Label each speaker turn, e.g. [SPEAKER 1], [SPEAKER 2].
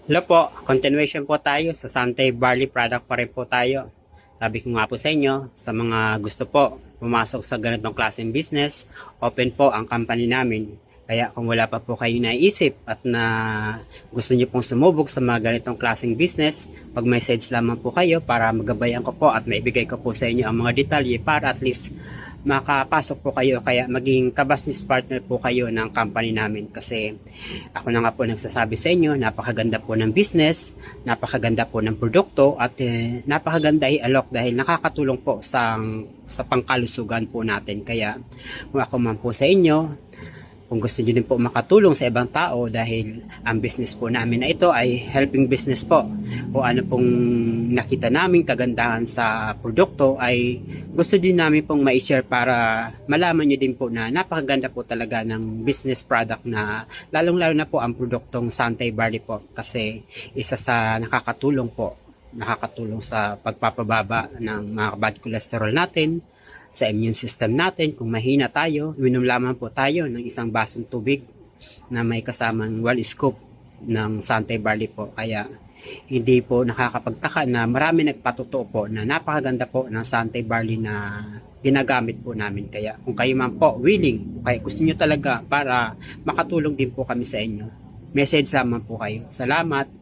[SPEAKER 1] Hello po, continuation po tayo sa Santay Barley product pa rin po tayo. Sabi ko nga po sa inyo, sa mga gusto po pumasok sa ganitong klaseng business, open po ang company namin. Kaya kung wala pa po kayo naisip at na gusto niyo pong sumubok sa mga ganitong klaseng business, mag-message lamang po kayo para magabayan ko po at maibigay ko po sa inyo ang mga detalye para at least makapasok po kayo, kaya maging ka-business partner po kayo ng company namin. Kasi ako na nga po nagsasabi sa inyo, napakaganda po ng business, napakaganda po ng produkto, at napakaganda i-alok dahil nakakatulong po sa pangkalusugan po natin. Kaya kung ako man po sa inyo, kung gusto niyo din po makatulong sa ibang tao, dahil ang business po namin na ito ay helping business po. O ano pong nakita namin kagandahan sa produkto ay gusto din namin pong ma-share para malaman niyo din po na napakaganda po talaga ng business product, na lalong-lalo na po ang produktong Santay Barley po, kasi isa sa nakakatulong sa pagpapababa ng mga bad cholesterol natin, sa immune system natin. Kung mahina tayo, uminom lamang po tayo ng isang basong tubig na may kasamang 1 scoop ng Santay Barley po. Kaya hindi po nakakapagtaka na marami nagpatotoo po na napakaganda po ng Santay Barley na ginagamit po namin. Kaya kung kayo man po willing, kaya gusto nyo talaga para makatulong din po kami sa inyo, message lamang po kayo. Salamat!